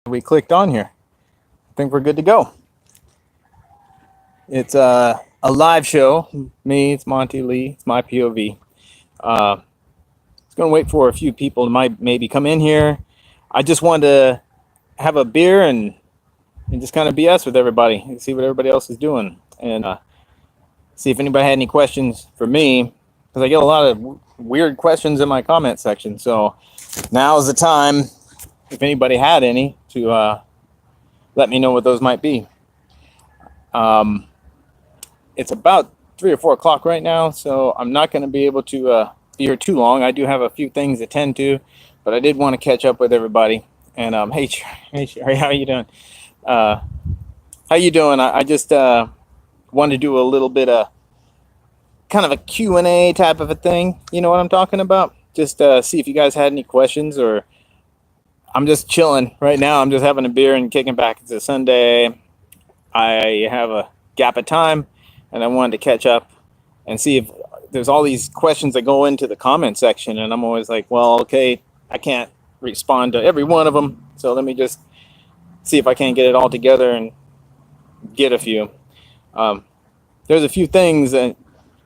We clicked on here. I think we're good to go. It's a live show. Me, it's Monty Lee. It's my POV. Uh, it's going to wait for a few people to maybe come in here. I just wanted to have a beer and just kind of BS with everybody and see what everybody else is doing and see if anybody had any questions for me because I get a lot of weird questions in my comment section. So now is the time, if anybody had any, to let me know what those might be. It's about 3 or 4 o'clock right now, so I'm not going to be able to be here too long. I do have a few things to tend to, but I did want to catch up with everybody. And hey, hey, Sherry, how you doing? Uh, how you doing? I just wanted to do a little bit of kind of a Q&A type of a thing. You know what I'm talking about? Just see if you guys had any questions, or I'm just chilling right now. I'm just having a beer and kicking back. It's a Sunday. I have a gap of time, and I wanted to catch up and see if there's all these questions that go into the comment section, and I'm always like, well, okay, I can't respond to every one of them, so let me just see if I can get it all together and get a few. There's a few things that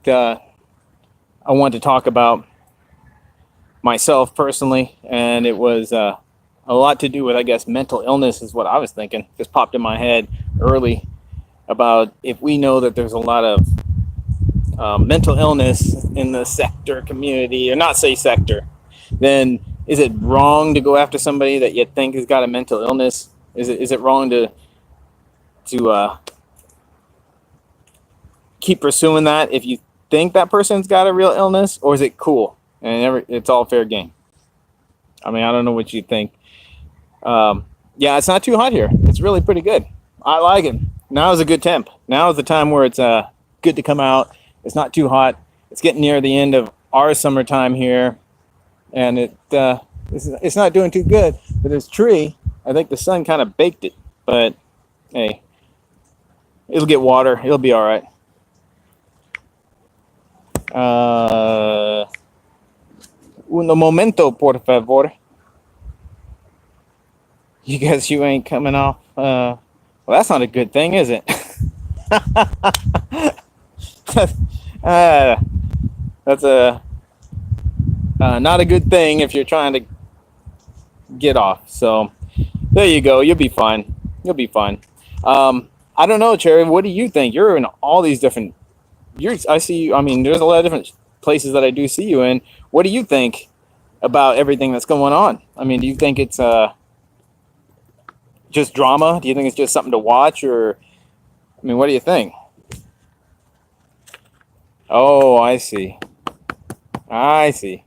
I want to talk about myself personally, and it was a lot to do with, I guess, mental illness is what I was thinking. Just popped in my head early about if we know that there's a lot of mental illness in the sector community, or not say sector, then is it wrong to go after somebody that you think has got a mental illness? Is it wrong to keep pursuing that if you think that person's got a real illness, or is it cool and it's all fair game? I mean, I don't know what you think. Yeah, it's not too hot here. It's really pretty good. I like it. Now is a good temp. Now is the time where it's good to come out. It's not too hot. It's getting near the end of our summertime here, and it's not doing too good. But this tree, I think the sun kind of baked it. But hey, it'll get water. It'll be all right. Un momento, por favor. You ain't coming off. Well, that's not a good thing, is it? That's a not a good thing if you're trying to get off. So there you go. You'll be fine. You'll be fine. I don't know, Cherry. What do you think? You're in all these different. I see you. I mean, there's a lot of different places that I do see you in. What do you think about everything that's going on? I mean, do you think it's just drama? Do you think it's just something to watch, or I mean, what do you think? Oh, I see. I see.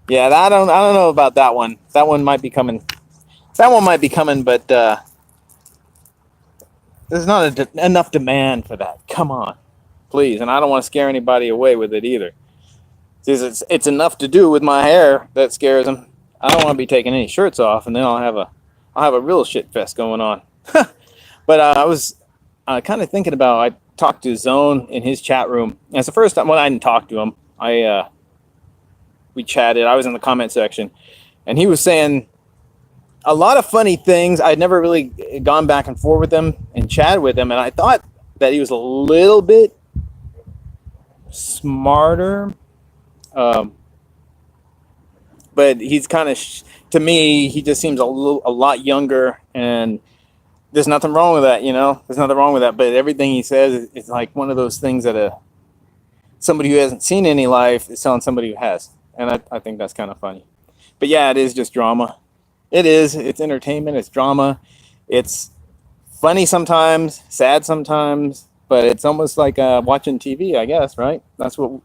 Yeah, I don't know about that one. That one might be coming. That one might be coming, but there's not enough demand for that. Come on, please. And I don't want to scare anybody away with it either. It's enough to do with my hair that scares them. I don't want to be taking any shirts off, and then I'll have a real shit fest going on. But I was kind of thinking about. I talked to Zone in his chat room. And it's the first time. Well, I didn't talk to him. We chatted. I was in the comment section, and he was saying a lot of funny things. I'd never really gone back and forth with him and chatted with him, and I thought that he was a little bit smarter. But he's kind of, to me, he just seems a lot younger, and there's nothing wrong with that, you know. There's nothing wrong with that. But everything he says is like one of those things that somebody who hasn't seen any life is telling somebody who has, and I think that's kind of funny. But yeah, it is just drama. It is. It's entertainment. It's drama. It's funny sometimes, sad sometimes, but it's almost like watching TV, I guess, right? That's what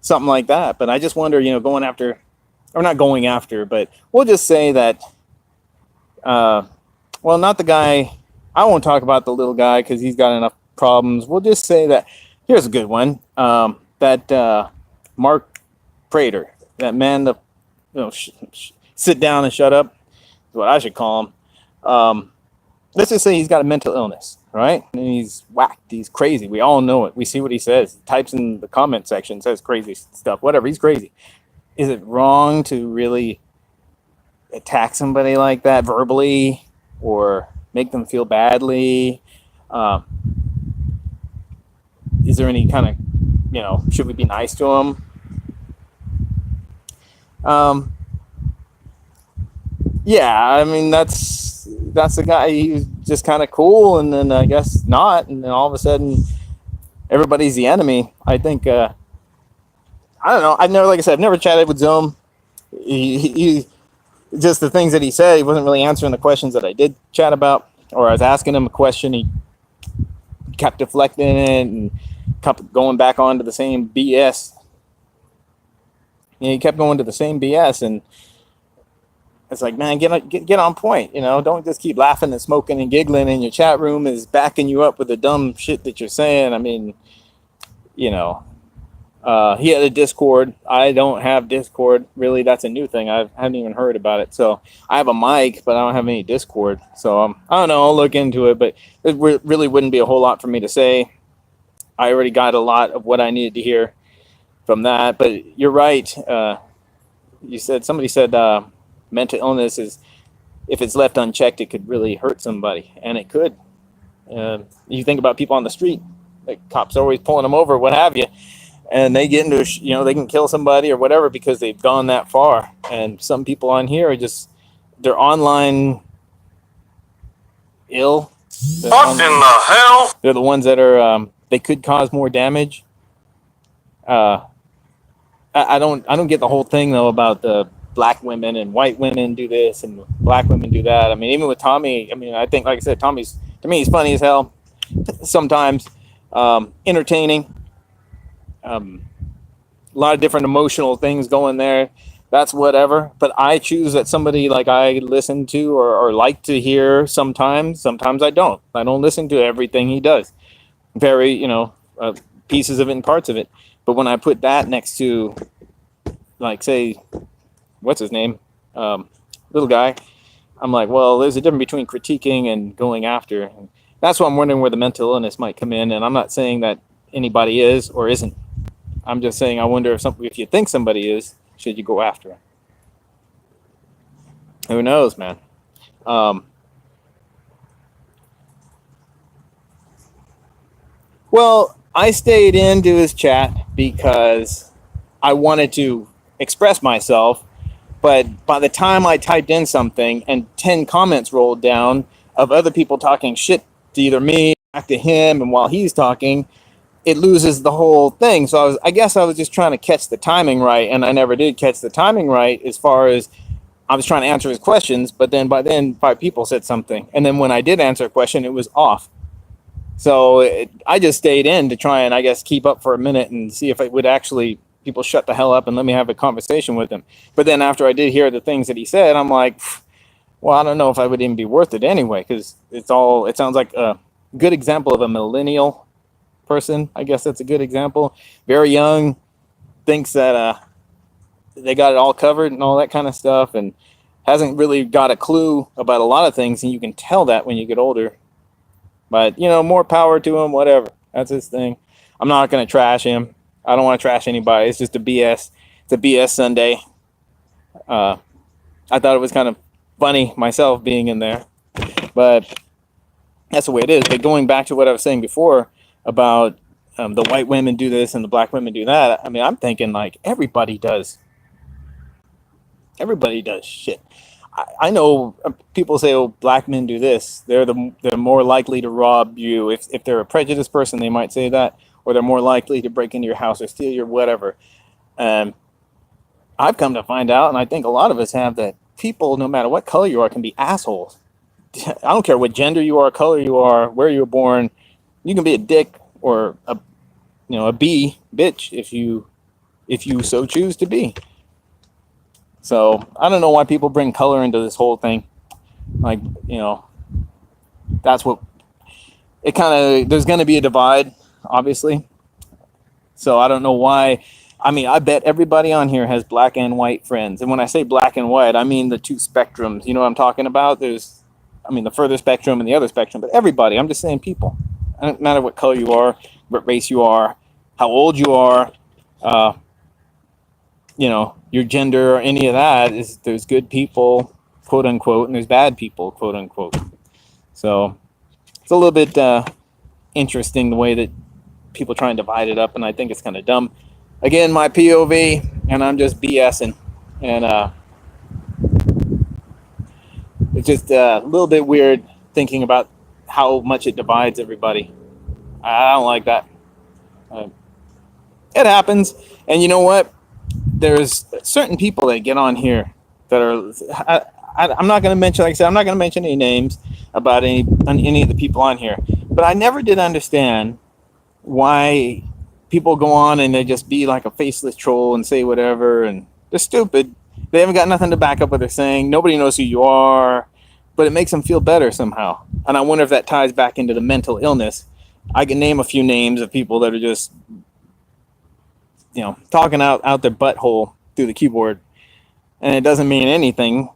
something like that. But I just wonder, you know, going after. Or not going after, but we'll just say that, well, not the guy. I won't talk about the little guy because he's got enough problems. We'll just say that, here's a good one, that Mark Prater, that man, sit down and shut up, is what I should call him. Let's just say he's got a mental illness, right? And he's whacked. He's crazy. We all know it. We see what he says. He types in the comment section, says crazy stuff, whatever. He's crazy. Is it wrong to really attack somebody like that verbally or make them feel badly? Um, is there any kind of, should we be nice to them? Um, yeah, I mean that's the guy. He's just kind of cool, and then I guess not, and then all of a sudden everybody's the enemy. I think I don't know. I've never, like I said, I've never chatted with Zoom. He just the things that he said, he wasn't really answering the questions that I did chat about, or I was asking him a question, he kept deflecting it and kept going back onto the same BS. He kept going to the same BS, and it's like, man, get on point. Don't just keep laughing and smoking and giggling, and your chat room is backing you up with the dumb shit that you're saying. I mean, you know, he had a Discord. I don't have Discord. Really, that's a new thing. I haven't even heard about it. So I have a mic, but I don't have any Discord. So I don't know. I'll look into it, but it really wouldn't be a whole lot for me to say. I already got a lot of what I needed to hear from that. But you're right. Somebody said mental illness is, if it's left unchecked, it could really hurt somebody, and it could. You think about people on the street, like cops are always pulling them over, what have you, and they get into they can kill somebody or whatever because they've gone that far. And some people on here are just, they're online ill. What in the hell? They're the ones that are they could cause more damage. I don't get the whole thing though about the black women and white women do this and black women do that. I mean, even with Tommy, I mean, I think, like I said, Tommy's, to me, he's funny as hell. Sometimes entertaining. A lot of different emotional things going there. That's whatever. But I choose that somebody like I listen to or like to hear sometimes. Sometimes I don't. I don't listen to everything he does. Very, pieces of it and parts of it. But when I put that next to, like, say, what's his name? Little guy. I'm like, well, there's a difference between critiquing and going after. And that's why I'm wondering where the mental illness might come in. And I'm not saying that anybody is or isn't. I'm just saying I wonder if you think somebody is, should you go after him? Who knows, man? Well, I stayed into his chat because I wanted to express myself, but by the time I typed in something and 10 comments rolled down of other people talking shit to either me, back to him, and while he's talking, it loses the whole thing. So I guess I was just trying to catch the timing right, and I never did catch the timing right as far as I was trying to answer his questions, but then by then 5 people said something, and then when I did answer a question, it was off. So I just stayed in to try and, I guess, keep up for a minute and see if it would actually, people shut the hell up and let me have a conversation with him. But then after I did hear the things that he said, I'm like, well, I don't know if I would even be worth it anyway, because it sounds like a good example of a millennial person. I guess that's a good example. Very young, thinks that they got it all covered and all that kind of stuff, and hasn't really got a clue about a lot of things, and you can tell that when you get older. But, more power to him, whatever. That's his thing. I'm not going to trash him. I don't want to trash anybody. It's just a BS. It's a BS Sunday. I thought it was kind of funny myself being in there. But that's the way it is. But going back to what I was saying before about the white women do this and the black women do that, I mean, I'm thinking like everybody does. Everybody does shit. I know people say, "Oh, black men do this. They're more likely to rob you." If they're a prejudiced person, they might say that, or they're more likely to break into your house or steal your whatever. I've come to find out, and I think a lot of us have, that people, no matter what color you are, can be assholes. I don't care what gender you are, color you are, where you were born. You can be a dick or a bitch if you so choose to be. So I don't know why people bring color into this whole thing. Like, that's what it kind of, there's going to be a divide, obviously. So I don't know why. I mean, I bet everybody on here has black and white friends. And when I say black and white, I mean the two spectrums. You know what I'm talking about? There's, the further spectrum and the other spectrum, but everybody, I'm just saying people. It doesn't matter what color you are, what race you are, how old you are, your gender or any of that. There's good people quote unquote, and there's bad people, quote unquote. So it's a little bit interesting the way that people try and divide it up, and I think it's kind of dumb. Again, my POV, and I'm just BSing, and it's just a little bit weird thinking about how much it divides everybody. I don't like that. It happens, and you know what? There's certain people that get on here that are. I'm not going to mention, like I said, I'm not going to mention any names about any of the people on here, but I never did understand why people go on and they just be like a faceless troll and say whatever, and they're stupid. They haven't got nothing to back up what they're saying. Nobody knows who you are, but it makes them feel better somehow. And I wonder if that ties back into the mental illness. I can name a few names of people that are just, talking out their butthole through the keyboard, and it doesn't mean anything.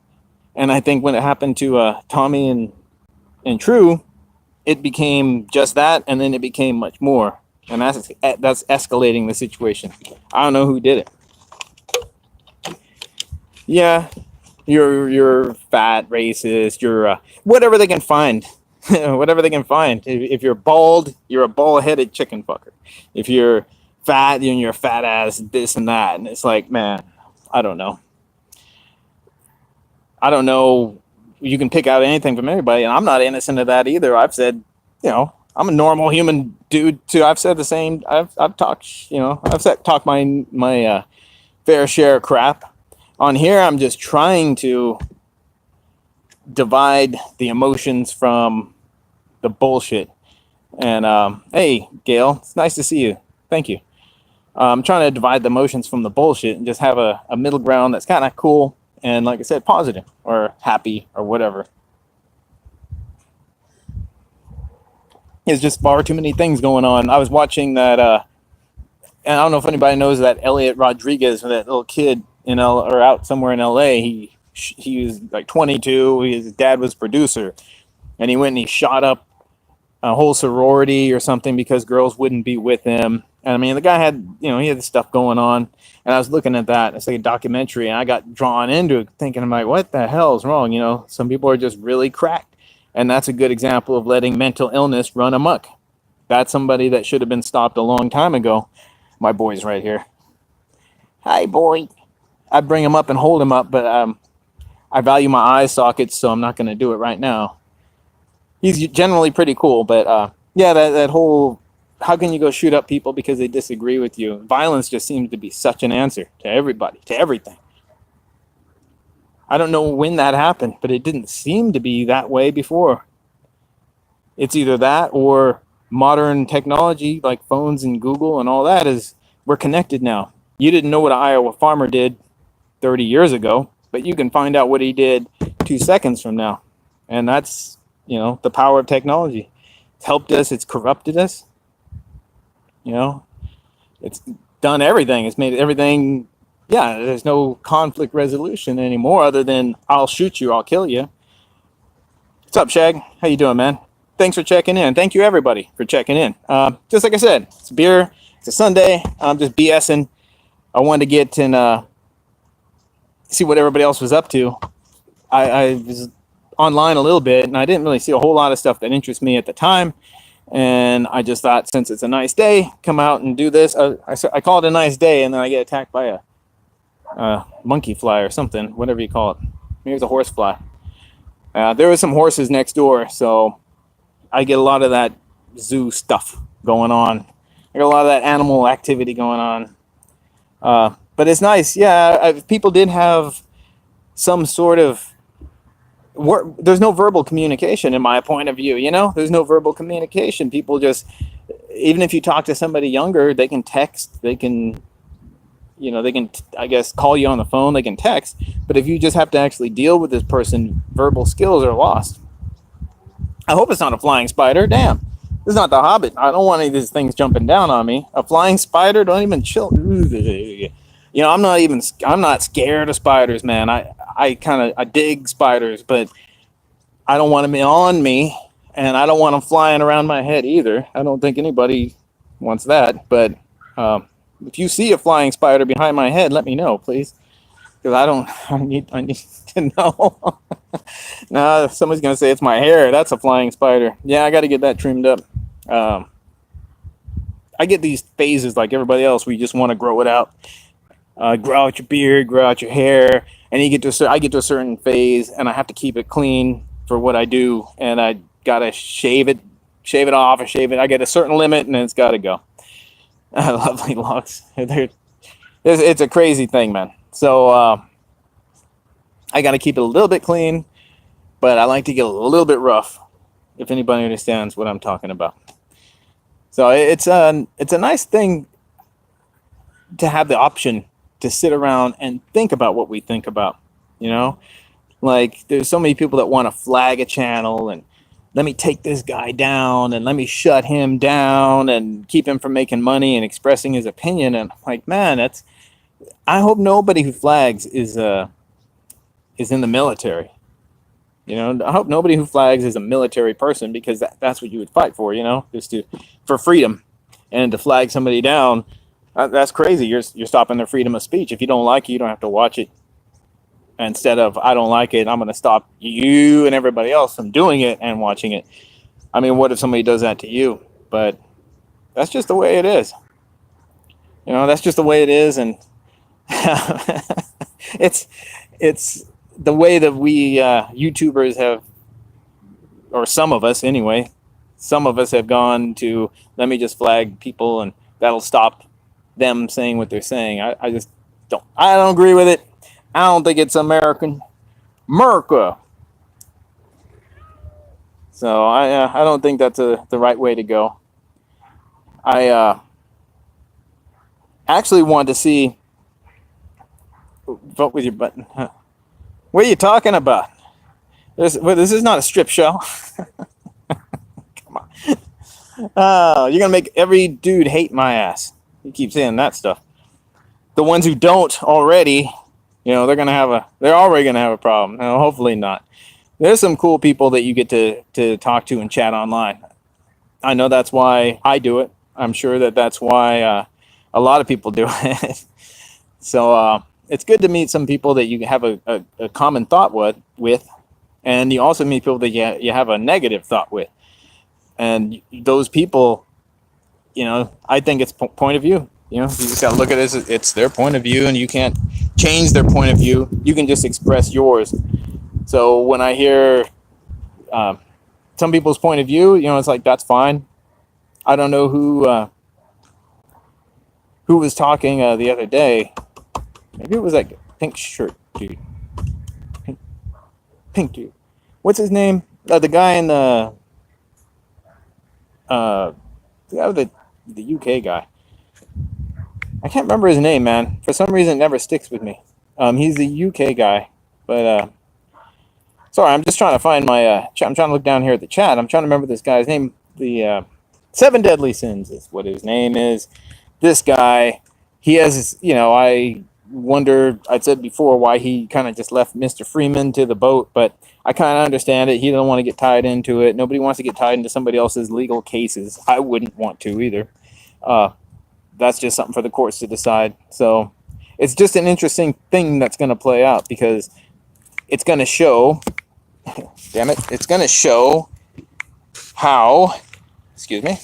And I think when it happened to Tommy and True, it became just that, and then it became much more, and that's escalating the situation. I don't know who did it. Yeah, you're fat, racist. You're whatever they can find, whatever they can find. If you're bald, you're a bald-headed chicken fucker. If you're fat, you're a fat ass, this and that, and it's like, man, I don't know. You can pick out anything from everybody, and I'm not innocent of that either. I've said, I'm a normal human dude too. I've said the same. I've talked, talked my fair share of crap. On here, I'm just trying to divide the emotions from the bullshit. And hey, Gail, it's nice to see you. Thank you. I'm trying to divide the emotions from the bullshit and just have a middle ground that's kind of cool. And like I said, positive or happy or whatever. There's just far too many things going on. I was watching that, and I don't know if anybody knows that Elliot Rodriguez, that little kid or out somewhere in LA. He was like 22. His dad was producer, and he went and he shot up a whole sorority or something because girls wouldn't be with him. And I mean, the guy had, he had this stuff going on. And I was looking at that. It's like a documentary, and I got drawn into it, thinking, I'm like, what the hell is wrong? Some people are just really cracked. And that's a good example of letting mental illness run amok. That's somebody that should have been stopped a long time ago. My boy's right here. Hi, boy. I'd bring him up and hold him up, but I value my eye sockets, so I'm not going to do it right now. He's generally pretty cool, but yeah, that whole, how can you go shoot up people because they disagree with you? Violence just seems to be such an answer to everybody, to everything. I don't know when that happened, but it didn't seem to be that way before. It's either that or modern technology like phones and Google and all that we're connected now. You didn't know what an Iowa farmer did 30 years ago, but you can find out what he did 2 seconds from now. And that's, the power of technology. It's helped us. It's corrupted us. It's done everything. It's made everything. Yeah, there's no conflict resolution anymore other than I'll shoot you, I'll kill you. What's up, Shag? How you doing, man? Thanks for checking in. Thank you, everybody, for checking in. Just like I said, it's beer. It's a Sunday. I'm just BSing. I wanted to get and see what everybody else was up to. I was online a little bit, and I didn't really see a whole lot of stuff that interests me at the time. And I just thought, since it's a nice day, come out and do this. I call it a nice day, and then I get attacked by a monkey fly or something, whatever you call it. Maybe it's a horse fly. There was some horses next door, so I get a lot of that zoo stuff going on. I got a lot of that animal activity going on. But it's nice. Yeah, people did have some sort of there's no verbal communication in my point of view. There's no verbal communication. People just, even if you talk to somebody younger, they can text, they can I guess call you on the phone, they can text, but if you just have to actually deal with this person, verbal skills are lost. I hope it's not a flying spider. Damn, this is not the Hobbit. I don't want any of these things jumping down on me. A flying spider, don't even chill. I'm not scared of spiders, man. I dig spiders, but I don't want them on me, and I don't want them flying around my head either. I don't think anybody wants that, but if you see a flying spider behind my head, let me know, please, because I need to know. Nah, somebody's gonna say it's my hair. That's a flying spider. Yeah, I got to get that trimmed up. Um, I get these phases like everybody else. We just want to grow it out, grow out your beard, grow out your hair, and you get to I get to a certain phase, and I have to keep it clean for what I do, and I gotta shave it off, or shave it. I get a certain limit, and then it's got to go. Lovely locks. It's a crazy thing, man. So I got to keep it a little bit clean, but I like to get a little bit rough. If anybody understands what I'm talking about. So it's a nice thing to have the option to sit around and think about what we think about. You know, like there's so many people that want to flag a channel and let me take this guy down and let me shut him down and keep him from making money and expressing his opinion. And I'm like, man, that's. I hope nobody who flags is in the military. You know, I hope nobody who flags is a military person, because that's what you would fight for. You know, just for freedom, and to flag somebody down, that's crazy. You're stopping their freedom of speech. If you don't like it, you don't have to watch it. Instead of I don't like it, I'm going to stop you and everybody else from doing it and watching it. I mean, what if somebody does that to you? But that's just the way it is. You know, that's just the way it is, and it's the way that we YouTubers have, or some of us anyway, some of us have gone to let me just flag people and that'll stop them saying what they're saying. I just I don't agree with it. I don't think it's America. So I don't think that's the right way to go. I actually want to see. Vote with your button. Huh. What are you talking about? This is not a strip show. Come on. You're going to make every dude hate my ass. You keep saying that stuff. The ones who don't already, you know, they're already going to have a problem. No, hopefully not. There's some cool people that you get to talk to and chat online. I know that's why I do it. I'm sure that's why a lot of people do it. So it's good to meet some people that you have a common thought with, and you also meet people that you have a negative thought with. And those people, you know, I think it's point of view. You know, you just got to look at it as it's their point of view, and you can't change their point of view. You can just express yours. So when I hear some people's point of view, you know, it's like, that's fine. I don't know who was talking the other day. Maybe it was like pink shirt dude. Pink dude. What's his name? The guy in the UK guy. I can't remember his name, man. For some reason, it never sticks with me. He's the UK guy, but sorry, I'm just trying to find my. I'm trying to look down here at the chat. I'm trying to remember this guy's name. The Seven Deadly Sins is what his name is. This guy, he has, you know, I wonder, I said before, why he kind of just left Mr. Freeman to the boat, but I kind of understand it. He don't want to get tied into it. Nobody wants to get tied into somebody else's legal cases. I wouldn't want to either. That's just something for the courts to decide. So it's just an interesting thing that's going to play out, because it's going to show, damn it, it's going to show how, excuse me,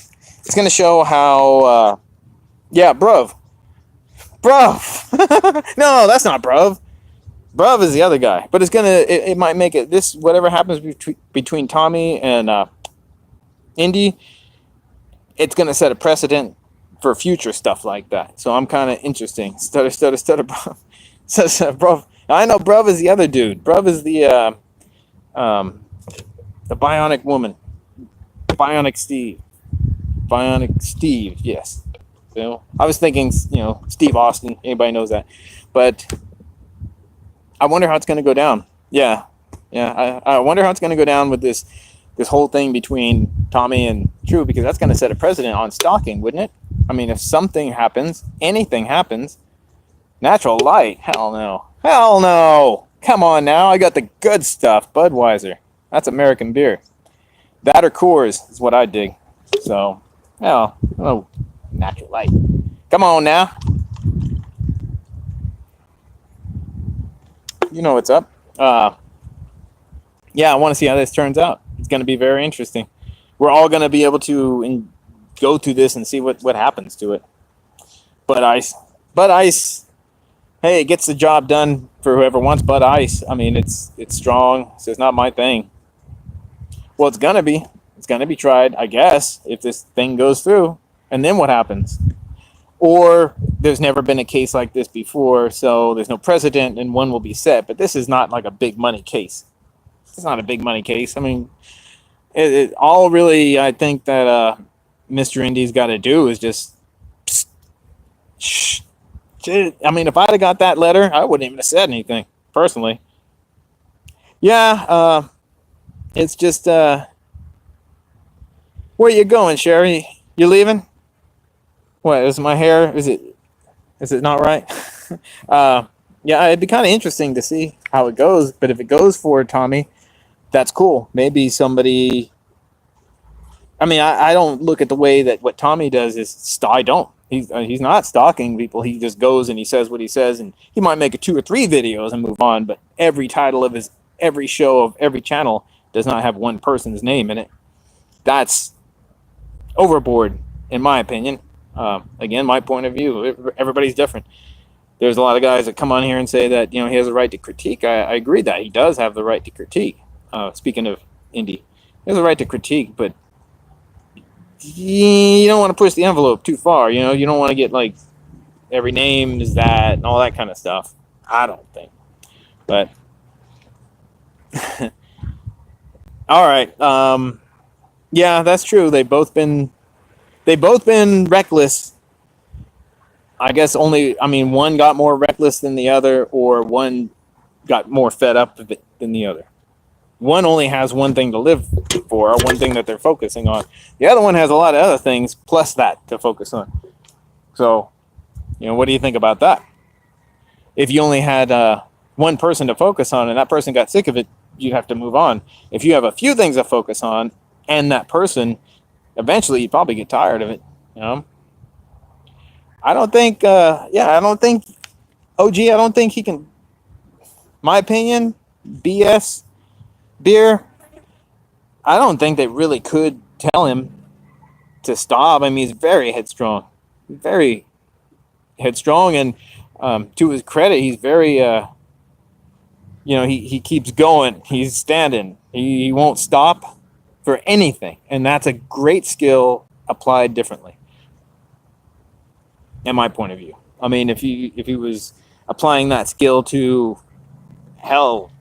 it's going to show how, yeah, bruv. No, that's not bruv. Bruv is the other guy. But it might make it, this, whatever happens between Tommy and Indy, it's going to set a precedent for future stuff like that. So I'm kind of interesting. Stutter, bruv. Bruv. I know bruv is the other dude. Bruv is the bionic woman. Bionic Steve, yes. You know, I was thinking, you know, Steve Austin. Anybody knows that? But I wonder how it's going to go down. Yeah. I wonder how it's going to go down with this whole thing between Tommy and Drew, because that's going to set a precedent on stalking, wouldn't it? I mean, if something happens, anything happens, natural light, hell no. Come on now, I got the good stuff, Budweiser. That's American beer. That or Coors is what I dig. So, oh, natural light. Come on now. You know what's up. yeah, I want to see how this turns out. It's going to be very interesting. We're all going to be able to go through this and see what happens to it. But ice, hey, it gets the job done for whoever wants Bud Ice. I mean, it's strong, so it's not my thing. Well, it's gonna be. It's gonna be tried, I guess, if this thing goes through. And then what happens? Or there's never been a case like this before, so there's no precedent, and one will be set. But this is not like a big money case. It's not a big money case. I mean, it all really, I think that Mr. Indy's got to do is just. Shh. I mean, if I'd have got that letter, I wouldn't even have said anything, personally. Yeah, it's just, where you going, Sherry? You leaving? What, is my hair, is it not right? Yeah, it'd be kind of interesting to see how it goes, but if it goes for Tommy, that's cool. Maybe somebody, I mean, I don't look at the way that what Tommy does is, I don't. He's not stalking people. He just goes and he says what he says, and he might make 2 or 3 videos and move on. But every title of every show of every channel does not have one person's name in it. That's overboard, in my opinion. Again, my point of view. Everybody's different. There's a lot of guys that come on here and say that he has a right to critique. I agree that he does have the right to critique. Speaking of Indy, he has a right to critique, but you don't want to push the envelope too far. You don't want to get like every name is that and all that kind of stuff. I don't think. But all right. Yeah, that's true. They've both been reckless. I guess one got more reckless than the other, or one got more fed up with it than the other. One only has one thing to live for, or one thing that they're focusing on. The other one has a lot of other things plus that to focus on. So, what do you think about that? If you only had one person to focus on and that person got sick of it, you'd have to move on. If you have a few things to focus on and that person, eventually you'd probably get tired of it. I don't think, OG, I don't think he can, my opinion, B.S. Beer, I don't think they really could tell him to stop. I mean, he's very headstrong. Very headstrong, and to his credit, he's very, he keeps going. He's standing. He won't stop for anything, and that's a great skill applied differently, in my point of view. I mean, if he was applying that skill to, hell,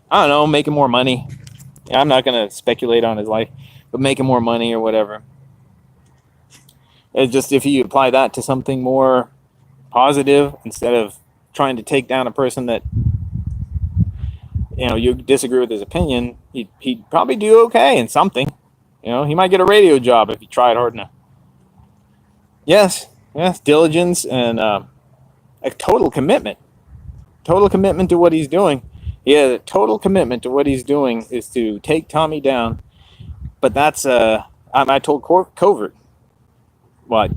I don't know, making more money. I'm not going to speculate on his life, but making more money or whatever. It's just if you apply that to something more positive instead of trying to take down a person that you disagree with his opinion, he'd probably do okay in something. He might get a radio job if he tried hard enough. Yes, diligence and a total commitment to what he's doing. Yeah, the total commitment to what he's doing is to take Tommy down. But that's, I told Covert, I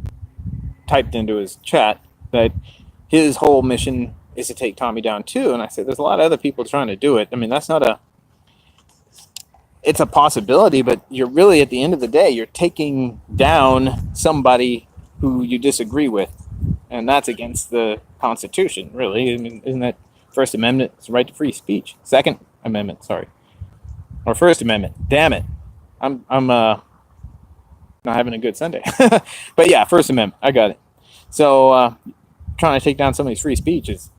typed into his chat, that his whole mission is to take Tommy down too. And I said, there's a lot of other people trying to do it. I mean, it's a possibility, but you're really, at the end of the day, you're taking down somebody who you disagree with. And that's against the Constitution, really. I mean, isn't that First Amendment? It's the right to free speech. Second Amendment, sorry. Or First Amendment. Damn it. I'm not having a good Sunday. But yeah, First Amendment. I got it. So trying to take down somebody's free speech is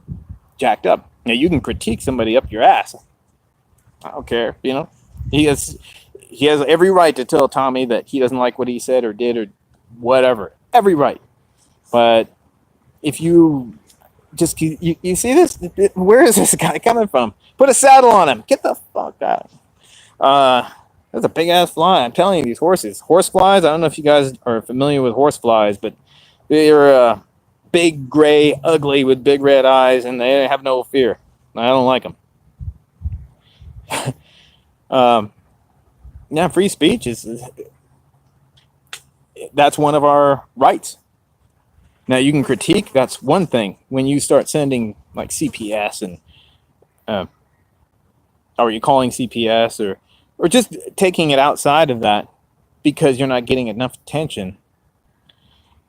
jacked up. Now, you can critique somebody up your ass. I don't care, He has every right to tell Tommy that he doesn't like what he said or did or whatever. Every right. But if you just, you see this? Where is this guy coming from? Put a saddle on him. Get the fuck out. That's a big ass fly. I'm telling you, these horses. Horse flies, I don't know if you guys are familiar with horse flies, but they're big, gray, ugly with big red eyes, and they have no fear. I don't like them. Yeah, free speech that's one of our rights. Now, you can critique, that's one thing. When you start sending like CPS and or are you calling CPS, or just taking it outside of that because you're not getting enough attention?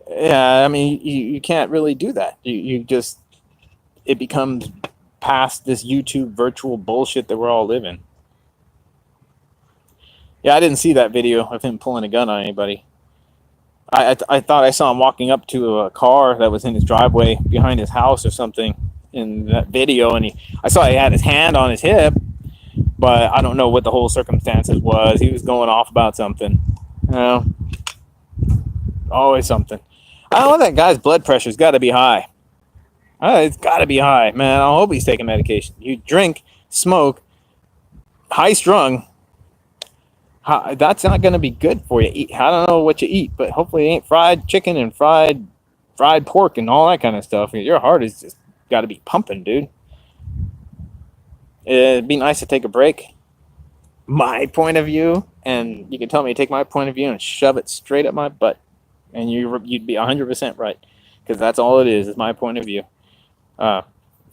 Yeah, I mean, you can't really do that. You just, it becomes past this YouTube virtual bullshit that we're all living. Yeah, I didn't see that video of him pulling a gun on anybody. I thought I saw him walking up to a car that was in his driveway behind his house or something in that video, and I saw he had his hand on his hip, but I don't know what the whole circumstances was. He was going off about something. You know, always something. I don't know, that guy's blood pressure's got to be high. It's got to be high, man. I hope he's taking medication. You drink, smoke, high strung. That's not going to be good for you. I don't know what you eat, but hopefully it ain't fried chicken and fried pork and all that kind of stuff. Your heart is just got to be pumping, dude. It'd be nice to take a break. My point of view, and you can tell me to take my point of view and shove it straight up my butt, and you'd be 100% right, because that's all it is my point of view.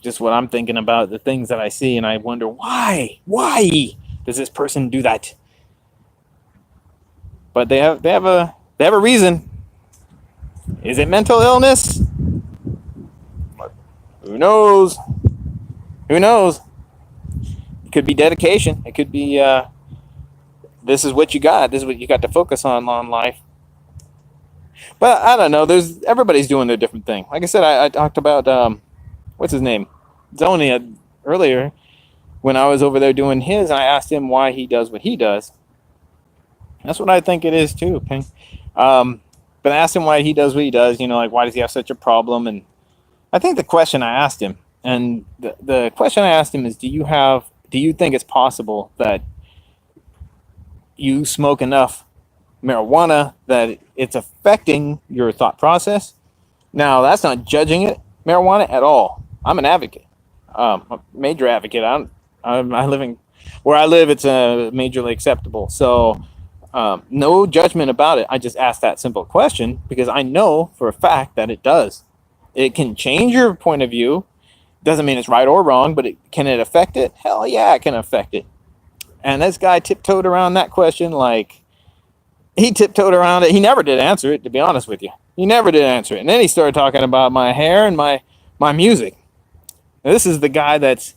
Just what I'm thinking about, the things that I see, and I wonder why does this person do that? But they have a reason. Is it mental illness? Who knows? Who knows? It could be dedication. It could be this is what you got. This is what you got to focus on life. But I don't know. Everybody's doing their different thing. Like I said, I talked about what's his name, Zoni, earlier when I was over there doing his. And I asked him why he does what he does. That's what I think it is too, Ping. But I asked him why he does what he does. You know, like, why does he have such a problem? And I think the question I asked him, and the question I asked him is, do you think it's possible that you smoke enough marijuana that it's affecting your thought process? Now, that's not judging marijuana at all. I'm an advocate, a major advocate. I live in where I live. It's majorly acceptable. So. No judgment about it. I just asked that simple question because I know for a fact that it does. It can change your point of view. Doesn't mean it's right or wrong, but can it affect it? Hell yeah, it can affect it. And this guy tiptoed around that question like he tiptoed around it. He never did answer it, to be honest with you. He never did answer it. And then he started talking about my hair and my music. Now, this is the guy that's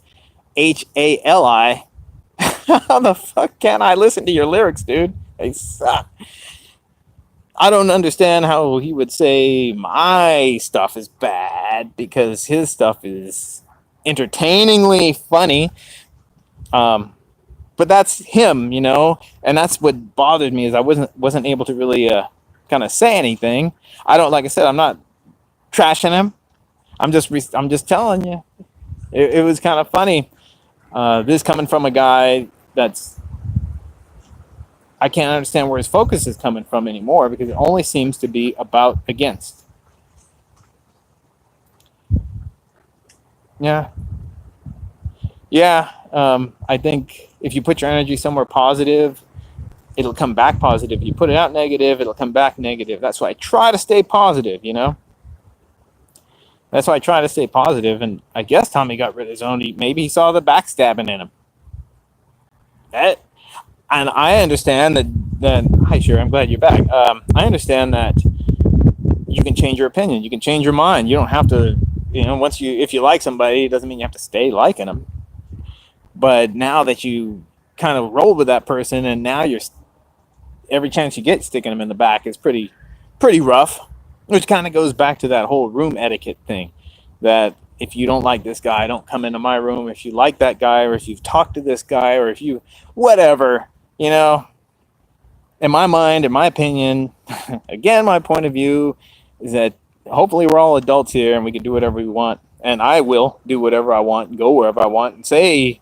HALI. How the fuck can I listen to your lyrics, dude? They suck. I don't understand how he would say my stuff is bad because his stuff is entertainingly funny. But that's him, you know, and that's what bothered me is I wasn't able to really kind of say anything. Like I said, I'm not trashing him. I'm just telling you, it was kind of funny. This coming from a guy that's. I can't understand where his focus is coming from anymore because it only seems to be about against. Yeah. I think if you put your energy somewhere positive, it'll come back positive. If you put it out negative, it'll come back negative. That's why I try to stay positive, you know? That's why I try to stay positive. And I guess Tommy got rid of his own. Maybe he saw the backstabbing in him. And I understand that hi, sure, I'm glad you're back. I understand that you can change your opinion. You can change your mind. You don't have to, you know, if you like somebody, it doesn't mean you have to stay liking them. But now that you kind of roll with that person and now every chance you get sticking them in the back is pretty rough, which kind of goes back to that whole room etiquette thing that if you don't like this guy, don't come into my room. If you like that guy or if you've talked to this guy or if you, whatever, you know, in my mind, in my opinion, again, my point of view is that hopefully we're all adults here and we can do whatever we want. And I will do whatever I want and go wherever I want and say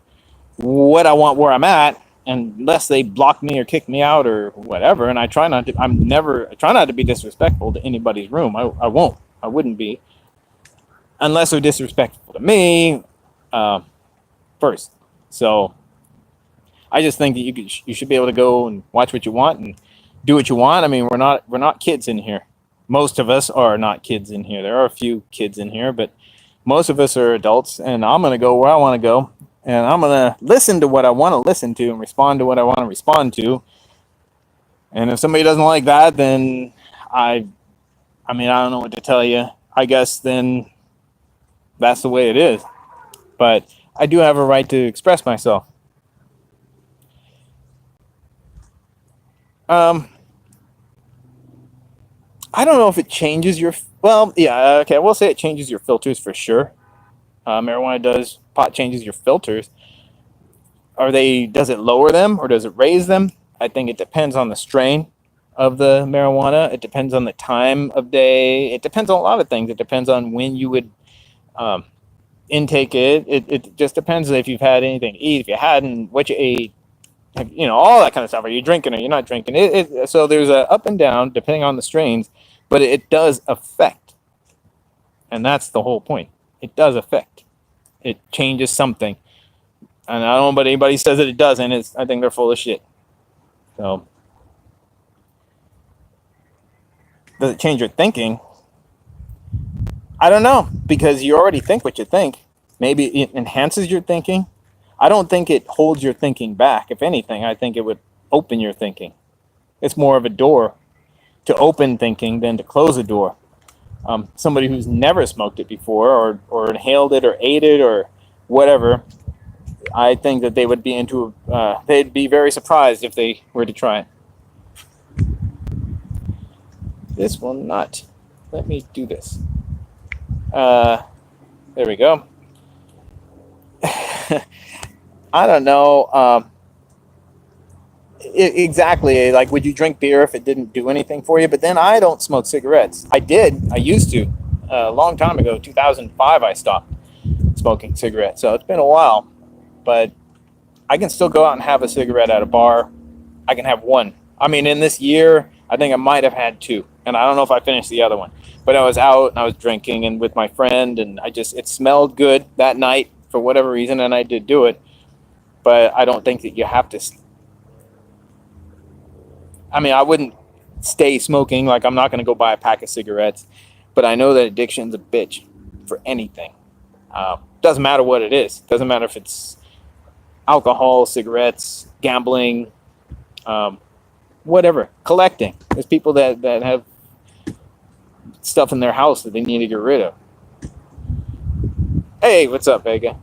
what I want where I'm at, unless they block me or kick me out or whatever. And I try not to be disrespectful to anybody's room. I wouldn't be, unless they're disrespectful to me first. So I just think that you should be able to go and watch what you want and do what you want. I mean, we're not kids in here. Most of us are not kids in here. There are a few kids in here, but most of us are adults, and I'm going to go where I want to go. and I'm gonna listen to what I want to listen to and respond to what I want to respond to. And if somebody doesn't like that, then I, I mean, I don't know what to tell you. I guess then that's the way it is. But I do have a right to express myself. Um, I don't know if it changes your. Well, yeah, okay. We'll say it changes your filters for sure. Marijuana does. Pot changes your filters. Are they? Does it lower them or does it raise them? I think it depends on the strain of the marijuana. It depends on the time of day. It depends on a lot of things. It depends on when you would um, intake it. It just depends if you've had anything to eat. If you hadn't, what you ate. You know, all that kind of stuff. Are you drinking or you're not drinking? So there's a up and down depending on the strains, but it does affect, and that's the whole point. It does affect. It changes something, and I don't know, but anybody says that it doesn't, I think they're full of shit. So, does it change your thinking? I don't know, because you already think what you think. Maybe it enhances your thinking. I don't think it holds your thinking back. If anything, I think it would open your thinking. It's more of a door to open thinking than to close a door. Somebody who's never smoked it before, or inhaled it, or ate it, or whatever, I think that they would be they'd be very surprised if they were to try it. This will not let me do this. There we go. I don't know. Exactly. Like, would you drink beer if it didn't do anything for you? But then I don't smoke cigarettes. I did. I used to. A long time ago, 2005, I stopped smoking cigarettes. So it's been a while. But I can still go out and have a cigarette at a bar. I can have one. I mean, in this year, I think I might have had two. And I don't know if I finished the other one. But I was out and I was drinking and with my friend. And it smelled good that night for whatever reason. And I did do it. But I don't think that you have to. I mean, I wouldn't stay smoking. Like, I'm not going to go buy a pack of cigarettes. But I know that addiction's a bitch for anything. Doesn't matter what it is. Doesn't matter if it's alcohol, cigarettes, gambling, whatever. Collecting. There's people that have stuff in their house that they need to get rid of. Hey, what's up, Vega?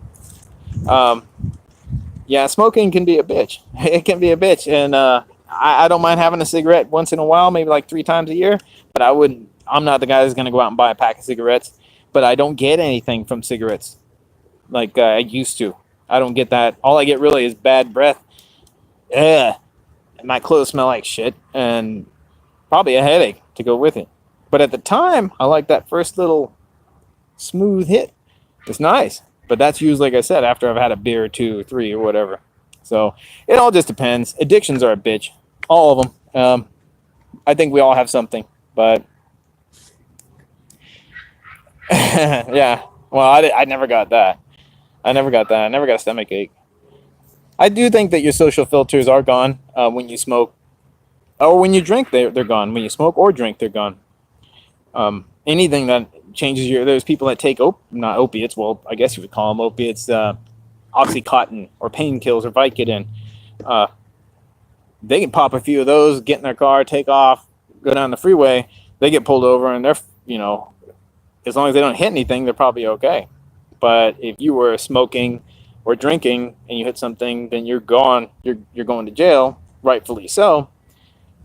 Yeah, smoking can be a bitch. It can be a bitch. And I don't mind having a cigarette once in a while, maybe like 3 times a year. But I'm not the guy that's going to go out and buy a pack of cigarettes. But I don't get anything from cigarettes like I used to. I don't get that. All I get really is bad breath. Ugh. And my clothes smell like shit. And probably a headache to go with it. But at the time, I like that first little smooth hit. It's nice. But that's usually, like I said, after I've had a beer or 2 or 3 or whatever. So it all just depends. Addictions are a bitch. All of them. I think we all have something. But yeah. Well, I never got that. I never got that. I never got a stomach ache. I do think that your social filters are gone when you smoke. Or when you drink, they're gone. When you smoke or drink, they're gone. Anything that changes there's people that take not opiates, well, I guess you would call them opiates, Oxycontin or painkillers or Vicodin. They can pop a few of those, get in their car, take off, go down the freeway. They get pulled over and they're, as long as they don't hit anything, they're probably okay. But if you were smoking or drinking and you hit something, then you're gone. You're going to jail, rightfully so.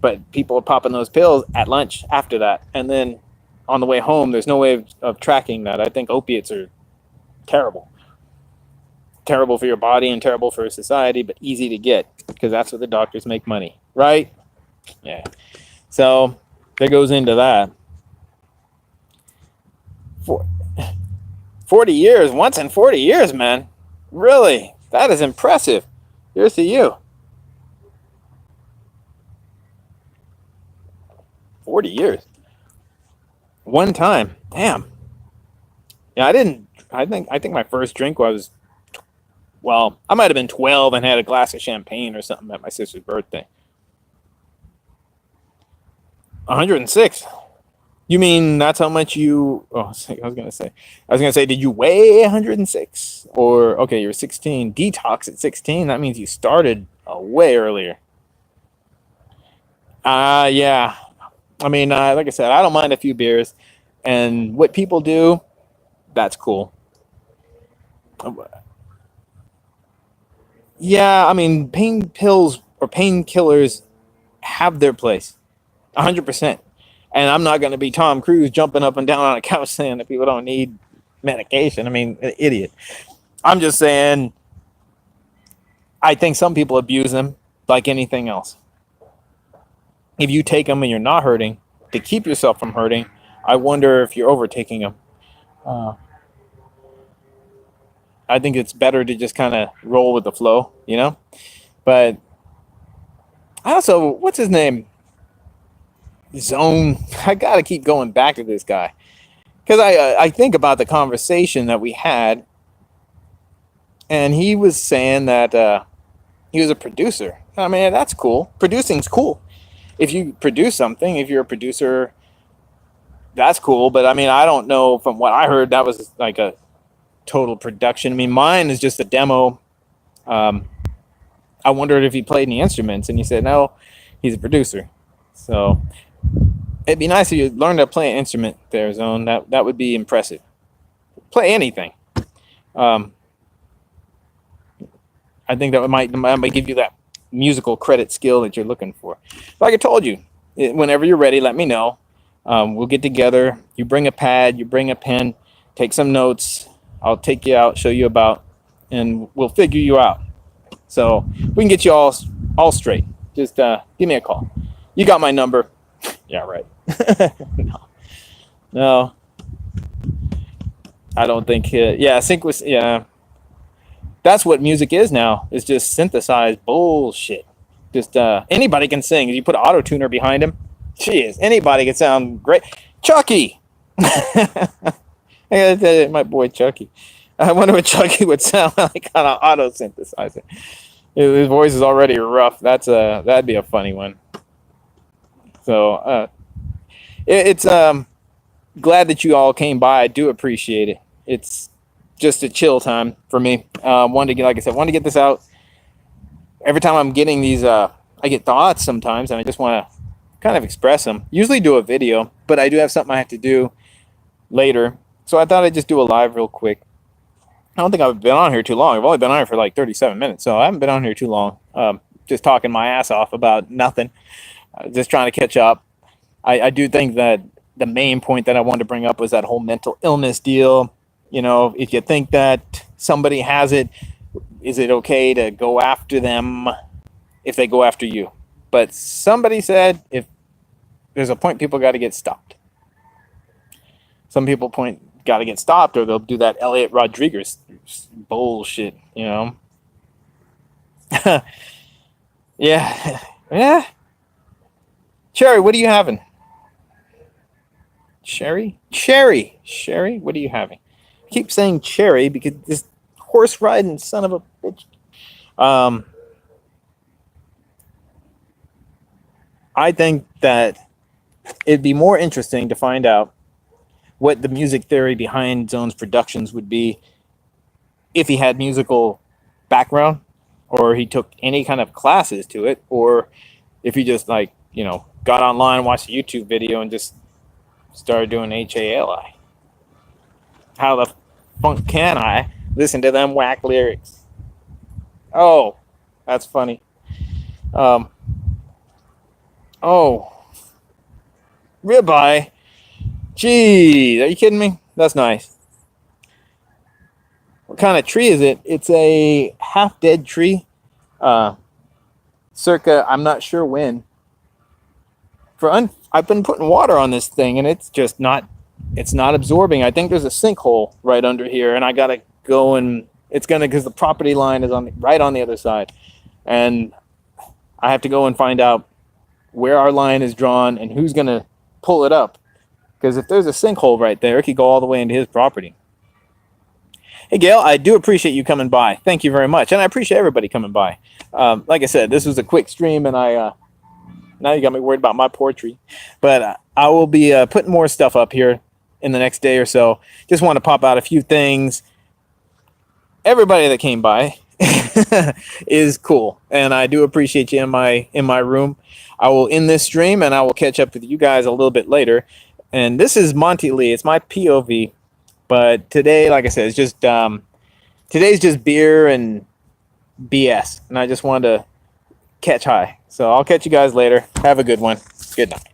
But people are popping those pills at lunch after that. And then on the way home, there's no way of tracking that. I think opiates are terrible. Terrible for your body and terrible for society, but easy to get because that's what the doctors make money, right? Yeah. So that goes into that. 40 years, once in 40 years, man. Really? That is impressive. Here's to you. 40 years. One time. Damn. Yeah, I think my first drink was, well, I might have been 12 and had a glass of champagne or something at my sister's birthday. 106. You mean that's how much you? Oh, I was gonna say, did you weigh 106? Or okay, you're 16. Detox at 16. That means you started way earlier. Yeah. I mean, like I said, I don't mind a few beers, and what people do, that's cool. Yeah, I mean, pain pills or painkillers have their place, 100%. And I'm not going to be Tom Cruise jumping up and down on a couch saying that people don't need medication. I mean, idiot. I'm just saying, I think some people abuse them like anything else. If you take them and you're not hurting to keep yourself from hurting, I wonder if you're overtaking them. Uh, I think it's better to just kind of roll with the flow, you know? But I also, what's his name? Zone. I got to keep going back to this guy because I think about the conversation that we had, and he was saying that he was a producer. I mean, that's cool. Producing's cool. If you produce something, if you're a producer, that's cool. But I mean, I don't know, from what I heard, that was like a total production. I mean, mine is just a demo. Um, I wondered if he played any instruments, and he said no, he's a producer. So it'd be nice if you learned to play an instrument there, Zone. That would be impressive. Play anything. Um, I think that might give you that musical credit skill that you're looking for. Like I told you, whenever you're ready, let me know. We'll get together. You bring a pad, you bring a pen, take some notes. I'll take you out, show you about, and we'll figure you out. So we can get you all straight. Just give me a call. You got my number. Yeah, right. No, no, I don't think. Yeah, sync was. Yeah, that's what music is now. It's just synthesized bullshit. Just anybody can sing. If you put an auto tuner behind him, jeez, anybody can sound great. Chucky, my boy Chucky. I wonder what Chucky would sound like on an auto synthesizer. His voice is already rough. That'd be a funny one. So it's glad that you all came by. I do appreciate it. It's just a chill time for me. Wanted to get, like I said, wanted to get this out. Every time I'm getting these, I get thoughts sometimes, and I just want to kind of express them. Usually do a video, but I do have something I have to do later. So I thought I'd just do a live real quick. I don't think I've been on here too long. I've only been on here for like 37 minutes, so I haven't been on here too long. Just talking my ass off about nothing. Just trying to catch up. I do think that the main point that I wanted to bring up was that whole mental illness deal. You know, if you think that somebody has it, is it okay to go after them if they go after you? But somebody said if there's a point, people got to get stopped. Some people got to get stopped, or they'll do that Elliot Rodriguez bullshit, you know? Yeah. Yeah. Cherry, what are you having? Cherry? Sherry, what are you having? I keep saying cherry because this horse riding son of a bitch. I think that it'd be more interesting to find out what the music theory behind Zone's productions would be if he had musical background, or he took any kind of classes to it, or if he just, like, you know, got online, watched a YouTube video, and just started doing HALI. How the funk can I listen to them whack lyrics? Oh, that's funny. Oh, ribeye. Gee, are you kidding me? That's nice. What kind of tree is it? It's a half-dead tree. Circa, I'm not sure when. I've been putting water on this thing, and it's just not absorbing. I think there's a sinkhole right under here, and I gotta go, and it's gonna, because the property line is right on the other side, and I have to go and find out where our line is drawn and who's gonna pull it up. Because if there's a sinkhole right there, it could go all the way into his property. Hey, Gail, I do appreciate you coming by. Thank you very much, and I appreciate everybody coming by. Like I said, this was a quick stream, and now you got me worried about my poetry. But I will be putting more stuff up here in the next day or so. Just want to pop out a few things. Everybody that came by is cool, and I do appreciate you in my room. I will end this stream, and I will catch up with you guys a little bit later. And this is Monty Lee. It's my POV, but today, like I said, it's just today's just beer and BS, and I just wanted to catch high. So I'll catch you guys later. Have a good one. Good night.